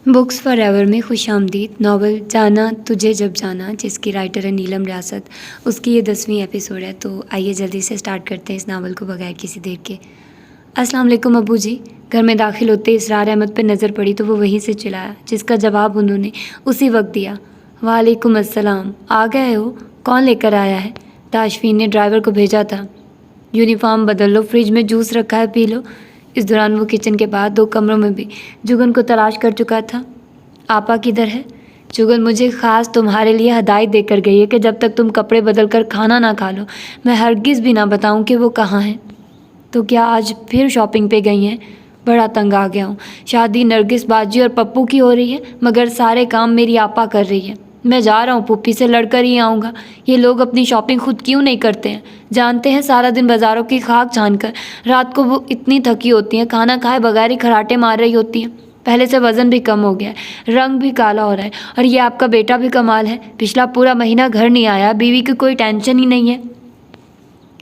Books for ever میں خوش آمدید۔ ناول جانا تجھے جب جانا، جس کی رائٹر ہے نیلم ریاست، اس کی یہ 10ویں ایپیسوڈ ہے۔ تو آئیے جلدی سے سٹارٹ کرتے ہیں اس ناول کو بغیر کسی دیر کے۔ السلام علیکم ابو جی۔ گھر میں داخل ہوتے اسرار احمد پہ نظر پڑی تو وہ وہیں سے چلایا، جس کا جواب انہوں نے اسی وقت دیا۔ وعلیکم السلام، آ گئے ہو؟ کون لے کر آیا ہے؟ تاشفین نے ڈرائیور کو بھیجا تھا۔ یونیفارم بدل لو، فریج میں جوس رکھا ہے، پی لو۔ اس دوران وہ کچن کے بعد 2 کمروں میں بھی جگن کو تلاش کر چکا تھا۔ آپا کدھر ہے؟ جگن مجھے خاص تمہارے لیے ہدایت دے کر گئی ہے کہ جب تک تم کپڑے بدل کر کھانا نہ کھا لو میں ہرگز بھی نہ بتاؤں کہ وہ کہاں ہیں۔ تو کیا آج پھر شاپنگ پہ گئی ہیں؟ بڑا تنگ آ گیا ہوں۔ شادی نرگس باجی اور پپو کی ہو رہی ہے، مگر سارے کام میری آپا کر رہی ہے۔ میں جا رہا ہوں، پھوپھی سے لڑ کر ہی آؤں گا۔ یہ لوگ اپنی شاپنگ خود کیوں نہیں کرتے ہیں؟ جانتے ہیں سارا دن بازاروں کی خاک چھان کر رات کو وہ اتنی تھکی ہوتی ہیں، کھانا کھائے بغیر ہی کھراٹے مار رہی ہوتی ہیں۔ پہلے سے وزن بھی کم ہو گیا ہے، رنگ بھی کالا ہو رہا ہے، اور یہ آپ کا بیٹا بھی کمال ہے، پچھلا پورا مہینہ گھر نہیں آیا، بیوی کی کوئی ٹینشن ہی نہیں ہے۔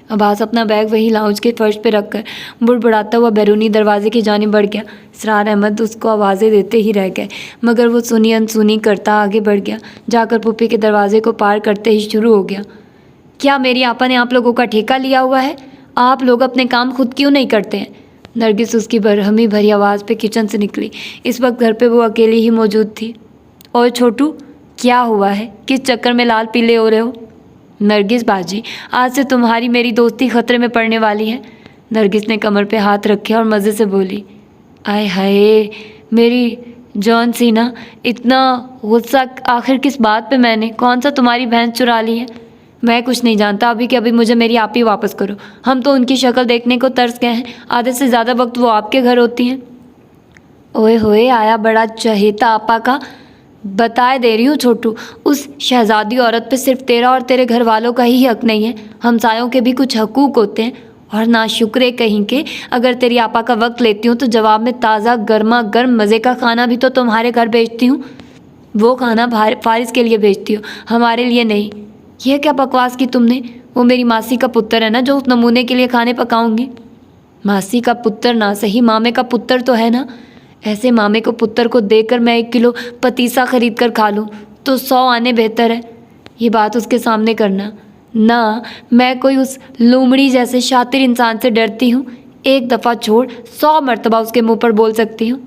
عباس اپنا بیگ وہی لاؤنج کے فرش پہ رکھ کر بڑبڑاتا ہوا بیرونی دروازے کی جانب بڑھ گیا۔ اسرار احمد اس کو آوازیں دیتے ہی رہ گئے، مگر وہ سنی انسنی کرتا آگے بڑھ گیا، جا کر پھوپھی کے دروازے کو پار کرتے ہی شروع ہو گیا۔ کیا میری آپا نے آپ لوگوں کا ٹھیکہ لیا ہوا ہے؟ آپ لوگ اپنے کام خود کیوں نہیں کرتے ہیں؟ نرگس اس کی برہمی بھری آواز پہ کچن سے نکلی۔ اس وقت گھر پہ وہ اکیلی ہی موجود تھی۔ اور چھوٹو، کیا ہوا ہے؟ کس چکر میں لال پیلے ہو رہے ہو؟ نرگس باجی، آج سے تمہاری میری دوستی خطرے میں پڑنے والی ہے۔ نرگس نے کمر پہ ہاتھ رکھے اور مزے سے بولی۔ آئے ہائے میری جان سینا، اتنا غصہ آخر کس بات پہ؟ میں نے کون سا تمہاری بھینس چرا لی ہے؟ میں کچھ نہیں جانتا، ابھی کہ ابھی مجھے میری آپ ہی واپس کرو۔ ہم تو ان کی شکل دیکھنے کو ترس گئے ہیں، آدھے سے زیادہ وقت وہ آپ کے گھر ہوتی ہیں۔ اوئے ہوئے، آیا بڑا چہیتا آپا کا۔ بتائے دے رہی ہوں چھوٹو، اس شہزادی عورت پہ صرف تیرا اور تیرے گھر والوں کا ہی حق نہیں ہے، ہمسایوں کے بھی کچھ حقوق ہوتے ہیں۔ اور ناشکرے کہیں کہ اگر تیری آپا کا وقت لیتی ہوں تو جواب میں تازہ گرما گرم مزے کا کھانا بھی تو تمہارے گھر بھیجتی ہوں۔ وہ کھانا فارس کے لیے بھیجتی ہو، ہمارے لیے نہیں۔ یہ کیا بکواس کی تم نے؟ وہ میری ماسی کا پتر ہے نا، جو اس نمونے کے لیے کھانے پکاؤں گی۔ ماسی کا پتر نہ صحیح، مامے کا پتر تو ہے نا۔ ایسے مامے کو پتر کو دے کر میں 1 کلو پتیسا خرید کر کھا لوں تو 100 آنے بہتر ہے۔ یہ بات اس کے سامنے کرنا نہ، میں کوئی اس لومڑی جیسے شاطر انسان سے ڈرتی ہوں؟ 1 دفعہ چھوڑ 100 مرتبہ اس کے منہ پر بول سکتی ہوں۔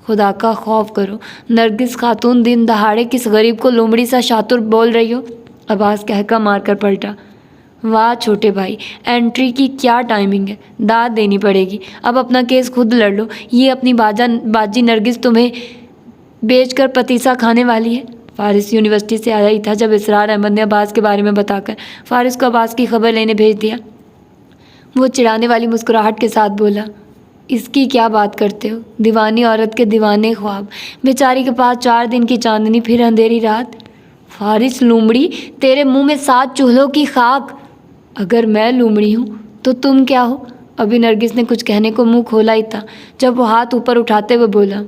خدا کا خوف کرو نرگس خاتون، دن دہاڑے کس غریب کو لومڑی سا شاطر بول رہی ہو؟ عباس کہکا مار کر پلٹا۔ واہ چھوٹے بھائی، انٹری کی کیا ٹائمنگ ہے، داد دینی پڑے گی۔ اب اپنا کیس خود لڑ لو، یہ اپنی باجی نرگس تمہیں بیچ کر پتیسا کھانے والی ہے۔ فارس یونیورسٹی سے آیا ہی تھا جب اسرار احمد نے عباس کے بارے میں بتا کر فارس کو عباس کی خبر لینے بھیج دیا۔ وہ چڑھانے والی مسکراہٹ کے ساتھ بولا، اس کی کیا بات کرتے ہو؟ دیوانی عورت کے دیوانے خواب، بیچاری کے پاس 4 دن کی چاندنی، پھر اندھیری رات۔ فارس لومڑی، تیرے منہ میں 7 چولہوں کی خاک۔ اگر میں لومڑی ہوں تو تم کیا ہو؟ ابھی نرگس نے کچھ کہنے کو منہ کھولا ہی تھا جب وہ ہاتھ اوپر اٹھاتے ہوئے بولا،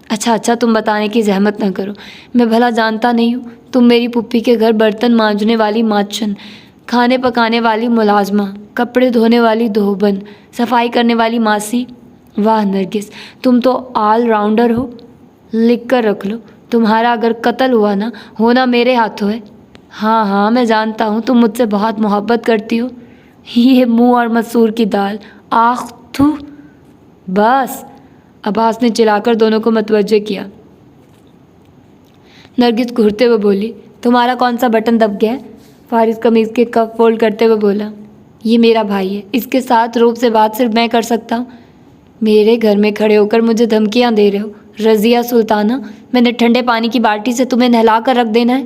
اچھا تم بتانے کی زحمت نہ کرو، میں بھلا جانتا نہیں ہوں؟ تم میری پھوپھی کے گھر برتن مانجنے والی ماچن، کھانے پکانے والی ملازمہ، کپڑے دھونے والی دھوبن، صفائی کرنے والی ماسی۔ واہ نرگس، تم تو آل راؤنڈر ہو۔ لکھ کر رکھ لو، تمہارا اگر قتل ہوا نہ ہونا میرے ہاتھوں ہے۔ ہاں میں جانتا ہوں تم مجھ سے بہت محبت کرتی ہو۔ یہ منہ اور مسور کی دال، آخ تھو۔ بس، عباس نے چلا کر دونوں کو متوجہ کیا۔ نرگس گھرتے ہوئے بولی، تمہارا کون سا بٹن دب گیا ہے؟ فارس قمیض کے کف فولڈ کرتے ہوئے بولا، یہ میرا بھائی ہے، اس کے ساتھ روب سے بات صرف میں کر سکتا ہوں۔ میرے گھر میں کھڑے ہو کر مجھے دھمکیاں دے رہے ہو؟ رضیہ سلطانہ، میں نے ٹھنڈے پانی کی بالٹی سے تمہیں نہلا کر رکھ دینا ہے؟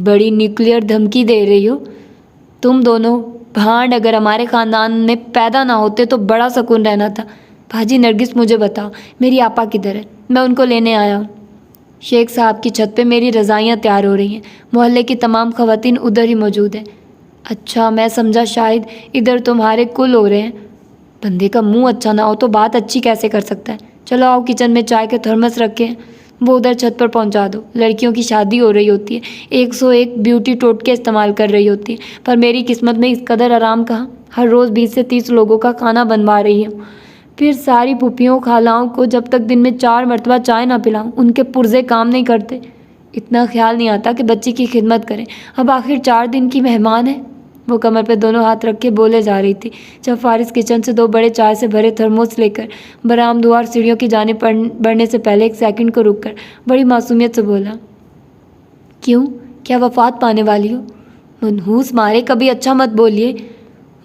بڑی نیوکلیئر دھمکی دے رہی ہو تم دونوں بھانڈ۔ اگر ہمارے خاندان میں پیدا نہ ہوتے تو بڑا سکون رہنا تھا۔ بھاجی نرگس، مجھے بتاؤ میری آپا کدھر ہے؟ میں ان کو لینے آیا ہوں۔ شیخ صاحب کی چھت پہ میری رضائیاں تیار ہو رہی ہیں، محلے کی تمام خواتین ادھر ہی موجود ہیں۔ اچھا، میں سمجھا شاید ادھر تمہارے کل ہو رہے ہیں۔ بندے کا منہ اچھا نہ ہو تو بات اچھی کیسے کر سکتا ہے؟ چلو آؤ، کچن میں چائے کے تھرمس رکھے ہیں، وہ ادھر چھت پر پہنچا دو۔ لڑکیوں کی شادی ہو رہی ہوتی ہے، 101 بیوٹی ٹوٹکے استعمال کر رہی ہوتی ہے، پر میری قسمت میں اس قدر آرام کہاں؟ ہر روز 20 سے 30 لوگوں کا کھانا بنوا رہی ہوں، پھر ساری پھوپھیوں خالاؤں کو جب تک دن میں 4 مرتبہ چائے نہ پلاؤں ان کے پرزے کام نہیں کرتے۔ اتنا خیال نہیں آتا کہ بچی کی خدمت کریں، اب آخر 4 دن کی مہمان ہے۔ وہ کمر پہ دونوں ہاتھ رکھ کے بولے جا رہی تھی جب فارس کچن سے 2 بڑے چائے سے بھرے تھرموس لے کر برآمدوار سیڑھیوں کی جانب بڑھنے سے پہلے 1 سیکنڈ کو رک کر بڑی معصومیت سے بولا، کیوں، کیا وفات پانے والی ہو؟ منحوس مارے، کبھی اچھا مت بولیے۔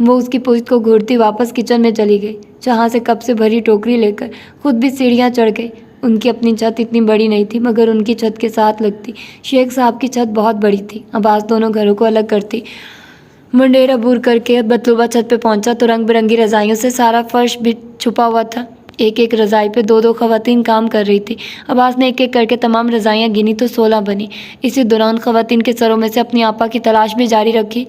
وہ اس کی پشت کو گھورتی واپس کچن میں چلی گئی، جہاں سے کپ سے بھری ٹوکری لے کر خود بھی سیڑھیاں چڑھ گئی۔ ان کی اپنی چھت اتنی بڑی نہیں تھی مگر ان کی چھت کے ساتھ لگتی شیخ صاحب کی چھت بہت بڑی تھی۔ عباس دونوں گھروں کو الگ کرتی منڈیر عبور کر کے مطلوبہ چھت پہ پہنچا تو رنگ برنگی رضائیوں سے سارا فرش بھی چھپا ہوا تھا۔ ایک رضائی پہ 2 خواتین کام کر رہی تھی۔ عباس نے ایک کر کے تمام رضائیاں گنی تو 16 بنی۔ اسی دوران خواتین کے سروں میں سے اپنی آپا کی تلاش بھی جاری رکھی۔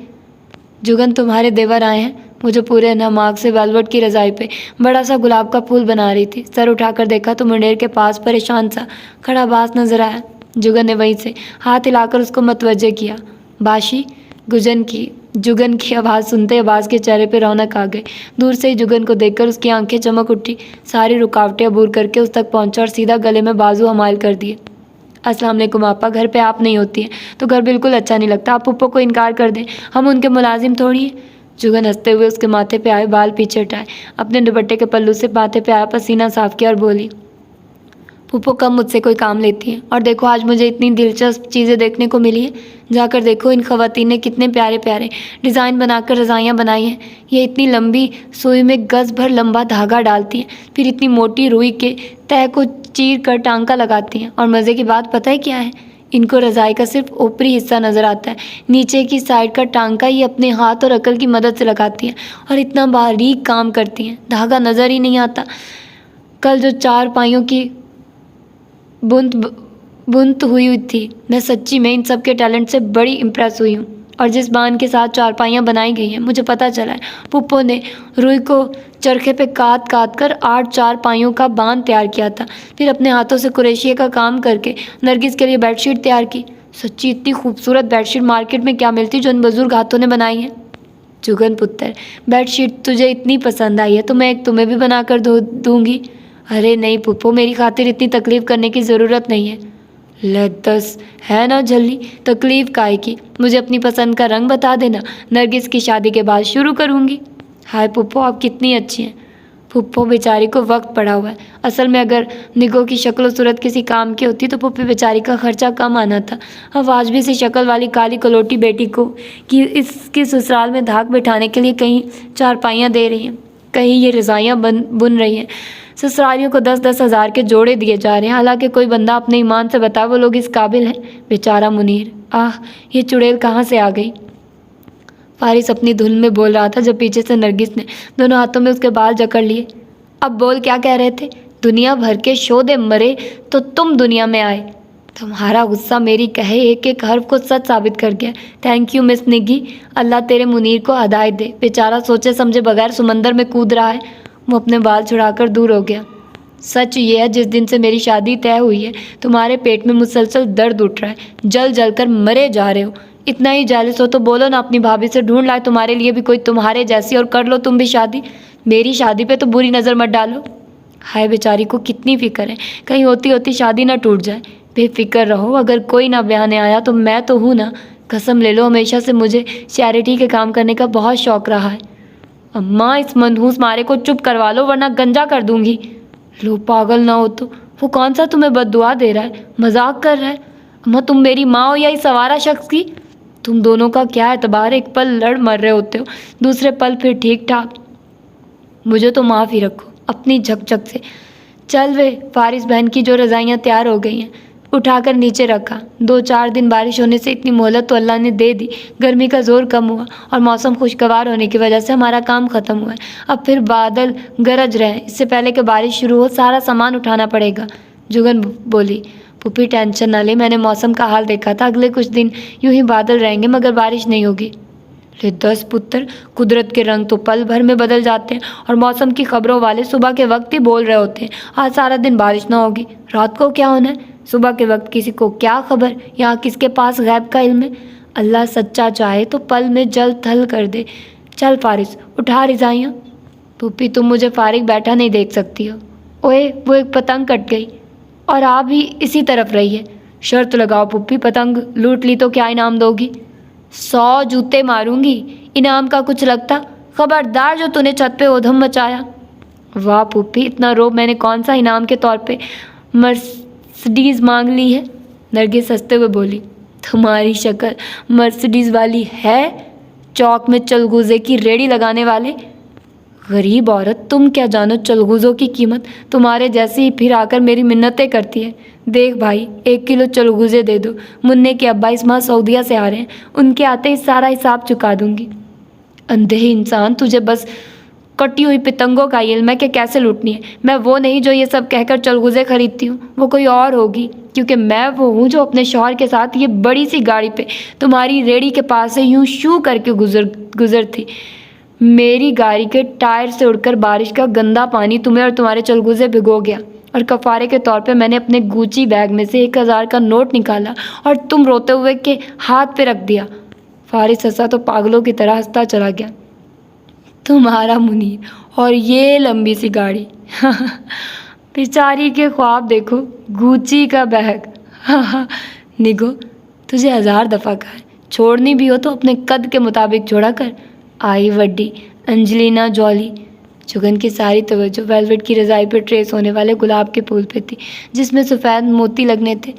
جگن، تمہارے دیور آئے ہیں۔ وہ جو پورے نماگ سے ویلوٹ کی رضائی پہ بڑا سا گلاب کا پھول بنا رہی تھی، سر اٹھا کر دیکھا تو منڈیر کے پاس پریشان سا کھڑا عباس نظر آیا۔ جگن نے وہیں سے ہاتھ ہلا کر اس کو متوجہ کیا۔ باشی، جگن کی آواز سنتے عباس کے چہرے پہ رونق آ گئی۔ دور سے ہی جگن کو دیکھ کر اس کی آنکھیں چمک اٹھی، ساری رکاوٹیں عبور کر کے اس تک پہنچا اور سیدھا گلے میں بازو حمائل کر دیے۔ السلام علیکم آپا، گھر پہ آپ نہیں ہوتی ہیں تو گھر بالکل اچھا نہیں لگتا، آپ پھپھو کو انکار کر دیں، ہم ان کے ملازم تھوڑی ہیں۔ جگن ہنستے ہوئے اس کے ماتھے پہ آئے بال پیچھے ہٹائے، اپنے دوپٹے کے پلو سے ماتھے پہ آیا پسینہ صاف کیا اور بولی، پھپھو کم مجھ سے کوئی کام لیتی ہیں، اور دیکھو آج مجھے اتنی دلچسپ چیزیں دیکھنے کو ملی ہیں۔ جا کر دیکھو ان خواتین نے کتنے پیارے پیارے ڈیزائن بنا کر رضائیاں بنائی ہیں۔ یہ اتنی لمبی سوئی میں گز بھر لمبا دھاگا ڈالتی ہیں، پھر اتنی موٹی روئی کے تہہ کو چیر کر ٹانکا لگاتی ہیں، اور مزے کی بات پتہ ہے کیا ہے؟ ان کو رضائی کا صرف اوپری حصہ نظر آتا ہے، نیچے کی سائڈ کا ٹانکا یہ اپنے ہاتھ اور عقل کی مدد سے لگاتی ہیں اور اتنا باریک کام کرتی ہیں، دھاگا نظر ہی نہیں آتا۔ کل جو 4 پائیوں کی بنت ہوئی تھی، میں سچی میں ان سب کے ٹیلنٹ سے بڑی امپریس ہوئی ہوں، اور جس بان کے ساتھ 4 پائیاں بنائی گئی ہیں مجھے پتہ چلا ہے پھپھو نے روئی کو چرخے پہ کاٹ کر 8 4 پائیوں کا بان تیار کیا تھا، پھر اپنے ہاتھوں سے کریشیے کا کام کر کے نرگس کے لیے بیڈ شیٹ تیار کی۔ سچی اتنی خوبصورت بیڈ شیٹ مارکیٹ میں کیا ملتی جو ان بزرگ ہاتھوں نے بنائی ہے۔ جگن پتر، بیڈ شیٹ تجھے اتنی پسند آئی ہے تو میں ایک تمہیں بھی بنا کر دوں گی۔ ارے نہیں پھپھو، میری خاطر اتنی تکلیف کرنے کی ضرورت نہیں ہے۔ لدس ہے نا جھلی، تکلیف کائے کی، مجھے اپنی پسند کا رنگ بتا دینا، نرگس کی شادی کے بعد شروع کروں گی۔ ہائے پھپھو، آپ کتنی اچھی ہیں۔ پھپھو بیچاری کو وقت پڑا ہوا ہے، اصل میں اگر نگو کی شکل و صورت کسی کام کی ہوتی تو پھپھی بیچاری کا خرچہ کم آنا تھا۔ اب آج بھی سی شکل والی کالی کلوٹی بیٹی کو اس کی سسرال میں دھاک بٹھانے کے لیے کہیں 4 پائیاں دے رہی ہیں، کہیں یہ رضائیاں بن رہی ہیں، سسرالیوں کو 10 ہزار کے جوڑے دیے جا رہے ہیں، حالانکہ کوئی بندہ اپنے ایمان سے بتا وہ لوگ اس قابل ہیں۔ بیچارہ منیر، یہ چڑیل کہاں سے آ گئی؟ فارس اپنی دھن میں بول رہا تھا جب پیچھے سے نرگس نے دونوں ہاتھوں میں اس کے بال جکڑ لیے۔ اب بول، کیا کہہ رہے تھے؟ دنیا بھر کے شودے مرے تو تم دنیا میں آئے۔ تمہارا غصہ میری کہے ایک حرف کو سچ ثابت کر گیا۔ تھینک یو مس نگی، اللہ تیرے منیر کو ہدایت دے، بیچارہ سوچے سمجھے بغیر سمندر میں کود رہا ہے۔ وہ اپنے بال چھڑا کر دور ہو گیا۔ سچ یہ ہے جس دن سے میری شادی طے ہوئی ہے تمہارے پیٹ میں مسلسل درد اٹھ رہا ہے، جل جل کر مرے جا رہے ہو۔ اتنا ہی جیلس ہو تو بولو نا اپنی بھابھی سے ڈھونڈ لائے تمہارے لیے بھی کوئی تمہارے جیسی، اور کر لو تم بھی شادی۔ میری شادی پہ تو بری نظر مت ڈالو۔ ہائے بیچاری کو کتنی فکر ہے، کہیں ہوتی شادی نہ ٹوٹ جائے۔ بے فکر رہو، اگر کوئی نہ بیانے آیا تو میں تو ہوں نا۔ قسم لے لو، ہمیشہ سے مجھے چیریٹی کے کام کرنے کا بہت شوق رہا ہے۔ اماں، اس منحوس مارے کو چپ کروا لو ورنہ گنجا کر دوں گی۔ لو پاگل نہ ہو تو، وہ کون سا تمہیں بد دعا دے رہا ہے، مذاق کر رہا ہے؟ اماں تم میری ماں ہو یا اس سوارا شخص کی؟ تم دونوں کا کیا اعتبار ہے؟ ایک پل لڑ مر رہے ہوتے ہو، دوسرے پل پھر ٹھیک ٹھاک۔ مجھے تو معاف ہی رکھو اپنی جھک جھک سے۔ چل وے، فارس بہن کی جو رضائیاں تیار ہو گئی ہیں اٹھا کر نیچے رکھا۔ 2 4 دن بارش ہونے سے اتنی مہلت تو اللہ نے دے دی، گرمی کا زور کم ہوا اور موسم خوشگوار ہونے کی وجہ سے ہمارا کام ختم ہوا ہے۔ اب پھر بادل گرج رہے ہیں، اس سے پہلے کہ بارش شروع ہو سارا سامان اٹھانا پڑے گا۔ جگن بولی، پھوپھی ٹینشن نہ لے، میں نے موسم کا حال دیکھا تھا، اگلے کچھ دن یوں ہی بادل رہیں گے مگر بارش نہیں ہوگی۔ لے 10 پتر، قدرت کے رنگ تو پل بھر میں بدل جاتے ہیں، اور موسم کی خبروں والے صبح کے وقت ہی بول رہے ہوتے ہیں آج سارا دن بارش نہ ہوگی، رات کو کیا ہونا ہے؟ صبح کے وقت کسی کو کیا خبر، یہاں کس کے پاس غیب کا علم ہے؟ اللہ سچا چاہے تو پل میں جل تھل کر دے۔ چل فارس، اٹھا رضائیاں۔ پھوپھی تم مجھے فارغ بیٹھا نہیں دیکھ سکتی ہو. اوئے وہ ایک پتنگ کٹ گئی اور آپ بھی اسی طرف رہی ہے. شرط لگاؤ پھوپھی، پتنگ لوٹ لی تو کیا انعام دو گی؟ 100 جوتے ماروں گی. انعام کا کچھ لگتا؟ خبردار جو تو نے چھت پہ ادھم مچایا. واہ پھوپھی، اتنا روب میں نے کون سا انعام کے طور پہ مرسڈیز مانگ لی ہے؟ نرگس ہنستے ہوئے بولی. تمہاری شکل مرسڈیز والی ہے، چوک میں چلغوزے کی ریڑھی لگانے والے. غریب عورت، تم کیا جانو چلغوزوں کی قیمت؟ تمہارے جیسی ہی پھر آ کر میری منتیں کرتی ہے. دیکھ بھائی، 1 کلو چلغوزے دے دو. منع کے ابا اس ماہ سعودیہ سے آ رہے ہیں، ان کے آتے ہی سارا حساب چکا دوں گی. اندھے انسان، تجھے بس کٹی ہوئی پتنگوں کا علم ہے کہ کیسے لوٹنی ہے. میں وہ نہیں جو یہ سب کہہ کر چلغوزے خریدتی ہوں، وہ کوئی اور ہوگی، کیونکہ میں وہ ہوں جو اپنے شوہر کے ساتھ یہ بڑی سی گاڑی پہ تمہاری ریڑھی کے پاس سے یوں شو کر کے گزر تھی. میری گاڑی کے ٹائر سے اڑ کر بارش کا گندا پانی تمہیں اور تمہارے چلغوزے بھگو گیا، اور کفارے کے طور پہ میں نے اپنے گوچی بیگ میں سے 1000 کا نوٹ نکالا اور تم روتے ہوئے کے ہاتھ پہ رکھ دیا. فارس ہنسا تو پاگلوں کی طرح ہنستا چلا گیا. تمہارا منیر اور یہ لمبی سی گاڑی. بیچاری کے خواب دیکھو، گوچی کا بیگ. نگو، تجھے 1000 دفعہ کہا ہے، چھوڑنی بھی ہو تو اپنے قد کے مطابق چھوڑا کر. آئی وڈی انجلینا جولی. جگن کی ساری توجہ ویلویٹ کی رضائی پہ ٹریس ہونے والے گلاب کے پھول پہ تھی، جس میں سفید موتی لگنے تھے.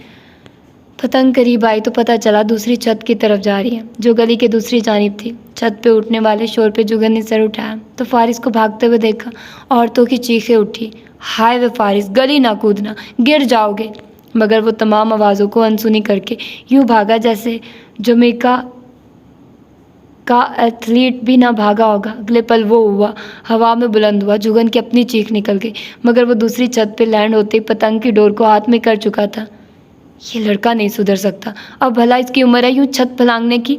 پتنگ قریب آئی تو پتہ چلا دوسری چھت کی طرف جا رہی ہے، جو گلی کے دوسری جانب تھی. چھت پہ اٹھنے والے شور پہ جگن نے سر اٹھایا تو فارس کو بھاگتے ہوئے دیکھا. عورتوں کی چیخیں اٹھی. ہائے وے فارس، گلی نہ کودنا، گر جاؤ گے. مگر وہ تمام آوازوں کو انسنی کر کے یوں بھاگا جیسے جمیکا کا ایتھلیٹ بھی نہ بھاگا ہوگا. اگلے پل وہ ہوا ہوا میں بلند ہوا. جگن کی اپنی چیخ نکل گئی، مگر وہ دوسری چھت پہ لینڈ ہوتے ہی پتنگ کی ڈور کو ہاتھ میں کر چکا تھا. یہ لڑکا نہیں سدھر سکتا، اب بھلا اس کی عمر ہے یوں چھت پھلانگنے کی؟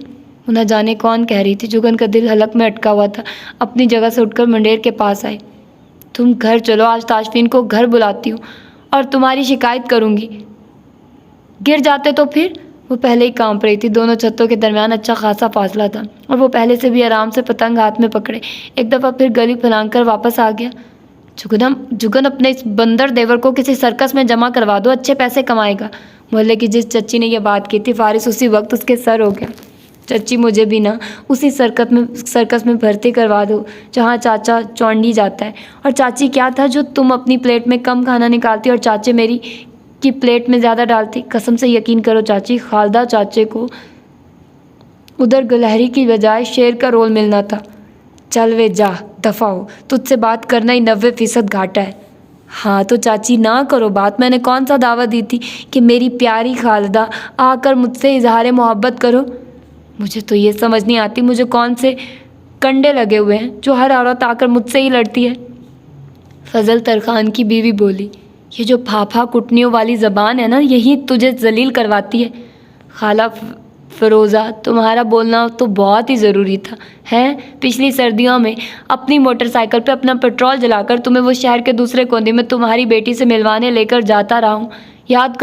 وہ نہ جانے کون کہہ رہی تھی. جگن کا دل حلق میں اٹکا ہوا تھا. اپنی جگہ سے اٹھ کر منڈیر کے پاس آئی. تم گھر چلو، آج تاشفین کو گھر بلاتی ہوں اور تمہاری شکایت کروں گی. گر جاتے تو پھر؟ وہ پہلے ہی کانپ رہی تھی. دونوں چھتوں کے درمیان اچھا خاصا فاصلہ تھا اور وہ پہلے سے بھی آرام سے پتنگ ہاتھ میں پکڑے ایک دفعہ پھر گلی پھلانگ کر واپس آ گیا. جگن اپنے اس بندر دیور کو کسی سرکس میں جمع کروا دو، اچھے پیسے کمائے گا. محلے کی جس چچی نے یہ بات کی تھی، فارس اسی وقت اس کے سر ہو گیا. چچی، مجھے بھی نا اسی سرکس میں بھرتی کروا دو جہاں چاچا چونڈی جاتا ہے. اور چاچی کیا تھا جو تم اپنی پلیٹ میں کم کھانا نکالتی اور چاچے میری کی پلیٹ میں زیادہ ڈالتی. قسم سے یقین کرو چاچی، خالدہ چاچے کو ادھر گلہری کی بجائے شیر کا رول ملنا تھا. چل وے جا، دفع ہو، تجھ سے بات کرنا ہی 90% گھاٹا ہے. ہاں تو چاچی نہ کرو بات. میں نے کون سا دعویٰ دی تھی کہ میری پیاری خالدہ آ کر مجھ سے اظہار محبت کرو؟ مجھے تو یہ سمجھ نہیں آتی مجھے کون سے کنڈے لگے ہوئے ہیں جو ہر عورت آ کر مجھ سے ہی لڑتی ہے. فضل ترخان کی بیوی بولی. یہ جو پھاپھا کٹنیوں والی زبان ہے نا، یہی تجھے ذلیل کرواتی ہے. خالہ فروزہ، تمہارا بولنا تو بہت ہی ضروری تھا. ہیں، پچھلی سردیوں میں اپنی موٹر سائیکل پہ اپنا پیٹرول جلا کر تمہیں وہ شہر کے دوسرے کونے میں تمہاری بیٹی سے ملوانے لے کر جاتا رہا ہوں. یاد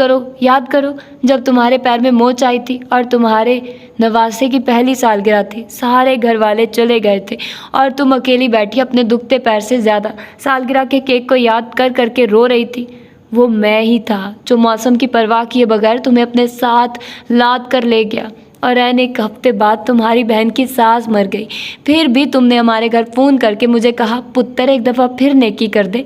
کرو جب تمہارے پیر میں موچ آئی تھی اور تمہارے نواسے کی پہلی سالگرہ تھی. سارے گھر والے چلے گئے تھے اور تم اکیلی بیٹھی اپنے دکھتے پیر سے زیادہ سالگرہ کے کیک کو یاد کر کے رو رہی تھی. وہ میں ہی تھا جو موسم کی پرواہ کیے بغیر تمہیں اپنے ساتھ لاد کر لے گیا. اور این 1 ہفتے بعد تمہاری بہن کی ساس مر گئی. پھر بھی تم نے ہمارے گھر فون کر کے مجھے کہا، پتر ایک دفعہ پھر نیکی کر دے.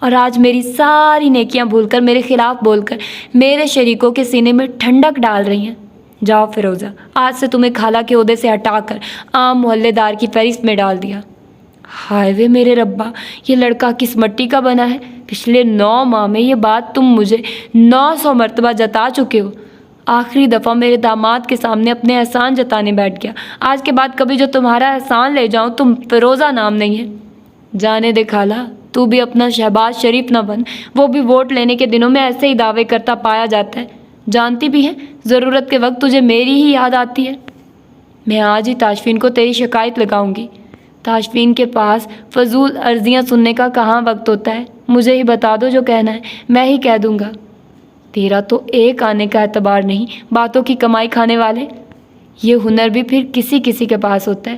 اور آج میری ساری نیکیاں بھول کر، میرے خلاف بول کر میرے شریکوں کے سینے میں ٹھنڈک ڈال رہی ہیں. جاؤ فیروزہ، آج سے تمہیں خالہ کے عہدے سے ہٹا کر عام محلے دار کی فہرست میں ڈال دیا. ہائے وے میرے ربا، یہ لڑکا کس مٹی کا بنا ہے؟ پچھلے 9 ماہ میں یہ بات تم مجھے 900 مرتبہ جتا چکے ہو. آخری دفعہ میرے داماد کے سامنے اپنے احسان جتانے بیٹھ گیا. آج کے بعد کبھی جو تمہارا احسان لے جاؤں تم فیروزہ نام نہیں ہے. جانے دے خالہ، تو بھی اپنا شہباز شریف نہ بن. وہ بھی ووٹ لینے کے دنوں میں ایسے ہی دعوے کرتا پایا جاتا ہے. جانتی بھی ہے ضرورت کے وقت تجھے میری ہی یاد آتی ہے. میں آج ہی تاشفین کو تیری شکایت لگاؤں گی. تاشفین کے پاس فضول عرضیاں سننے کا کہاں وقت ہوتا ہے. مجھے ہی بتا دو جو کہنا ہے، میں ہی کہہ دوں گا. تیرا تو ایک آنے کا اعتبار نہیں، باتوں کی کمائی کھانے والے. یہ ہنر بھی پھر کسی کسی کے پاس ہوتا ہے.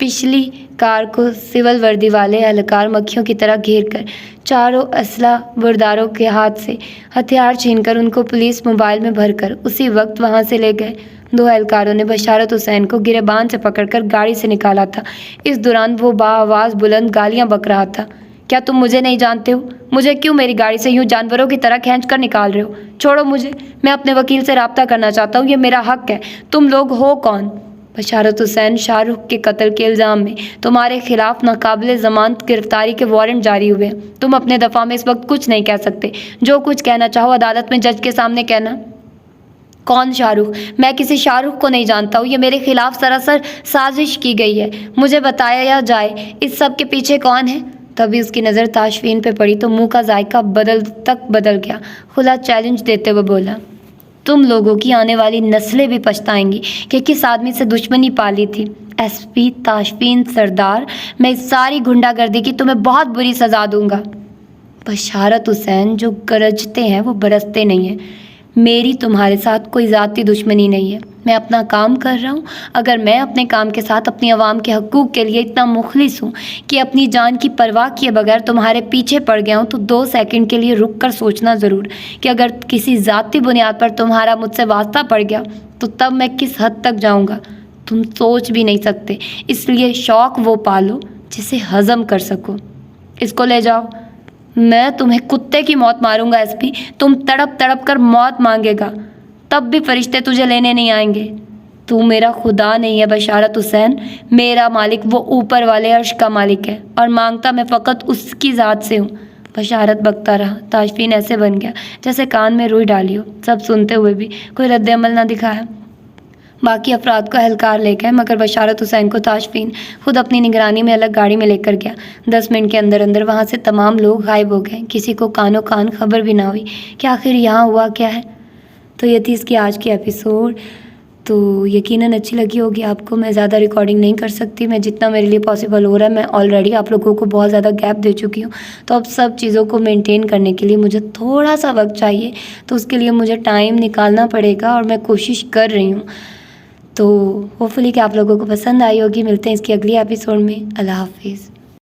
پچھلی کار کو سول وردی والے اہلکار مکھیوں کی طرح گھیر کر چاروں اسلحہ برداروں کے ہاتھ سے ہتھیار چھین کر ان کو پولیس موبائل میں بھر کر اسی وقت وہاں سے لے گئے۔ 2 اہلکاروں نے بشارت حسین کو گریبان سے پکڑ کر گاڑی سے نکالا تھا۔ اس دوران وہ بآواز بلند گالیاں بک رہا تھا۔ کیا تم مجھے نہیں جانتے ہو؟ مجھے کیوں میری گاڑی سے یوں جانوروں کی طرح کھینچ کر نکال رہے ہو؟ چھوڑو مجھے، میں اپنے وکیل سے رابطہ کرنا چاہتا ہوں، یہ میرا حق ہے۔ تم لوگ ہو کون؟ بشارت حسین، شاہ رخ کے قتل کے الزام میں تمہارے خلاف ناقابل ضمانت گرفتاری کے وارنٹ جاری ہوئے ہیں۔ تم اپنے دفاع میں اس وقت کچھ نہیں کہہ سکتے۔ جو کچھ کہنا چاہو عدالت میں جج کے سامنے کہنا۔ کون شاہ رخ؟ میں کسی شاہ رخ کو نہیں جانتا ہوں۔ یہ میرے خلاف سراسر سازش کی گئی ہے۔ مجھے بتایا جائے اس سب کے پیچھے کون ہے؟ تبھی اس کی نظر تاشفین پہ پڑی تو منہ کا ذائقہ بدل گیا۔ کھلا چیلنج دیتے ہوئے بولا، تم لوگوں کی آنے والی نسلیں بھی پچھتائیں گی کہ کس آدمی سے دشمنی پالی تھی۔ ایس پی تاشفین سردار، میں اس ساری غنڈہ گردی کی تمہیں بہت بری سزا دوں گا۔ بشارت حسین، جو گرجتے ہیں وہ برستے نہیں ہیں۔ میری تمہارے ساتھ کوئی ذاتی دشمنی نہیں ہے۔ میں اپنا کام کر رہا ہوں۔ اگر میں اپنے کام کے ساتھ اپنی عوام کے حقوق کے لیے اتنا مخلص ہوں کہ اپنی جان کی پرواہ کیے بغیر تمہارے پیچھے پڑ گیا ہوں، تو 2 سیکنڈ کے لیے رک کر سوچنا ضرور کہ اگر کسی ذاتی بنیاد پر تمہارا مجھ سے واسطہ پڑ گیا تو تب میں کس حد تک جاؤں گا، تم سوچ بھی نہیں سکتے۔ اس لیے شوق وہ پالو جسے ہضم کر سکو۔ اس کو لے جاؤ۔ میں تمہیں کتے کی موت ماروں گا ایس پی۔ تم تڑپ تڑپ کر موت مانگے گا، تب بھی فرشتے تجھے لینے نہیں آئیں گے۔ تو میرا خدا نہیں ہے بشارت حسین، میرا مالک وہ اوپر والے عرش کا مالک ہے، اور مانگتا میں فقط اس کی ذات سے ہوں۔ بشارت بکتا رہا۔ تاشفین ایسے بن گیا جیسے کان میں روئی ڈالی ہو۔ سب سنتے ہوئے بھی کوئی رد عمل نہ دکھایا۔ باقی افراد کو اہلکار لے گئے، مگر بشارت حسین کو تاشفین خود اپنی نگرانی میں الگ گاڑی میں لے کر گیا۔ 10 منٹ کے اندر وہاں سے تمام لوگ غائب ہو گئے۔ کسی کو کانوں کان خبر بھی نہ ہوئی کہ آخر یہاں ہوا کیا ہے۔ تو یہ تھی اس کی آج کی ایپیسوڈ۔ تو یقیناً اچھی لگی ہوگی آپ کو۔ میں زیادہ ریکارڈنگ نہیں کر سکتی، میں جتنا میرے لیے پاسبل ہو رہا ہے، میں آلریڈی آپ لوگوں کو بہت زیادہ گیپ دے چکی ہوں۔ تو اب سب چیزوں کو مینٹین کرنے کے لیے مجھے تھوڑا سا وقت چاہیے، تو اس کے لیے مجھے ٹائم نکالنا پڑے گا، اور میں کوشش کر رہی ہوں۔ تو ہوپ فلی کہ آپ لوگوں کو پسند آئی ہوگی۔ ملتے ہیں اس کی اگلی ایپیسوڈ میں۔ اللہ حافظ۔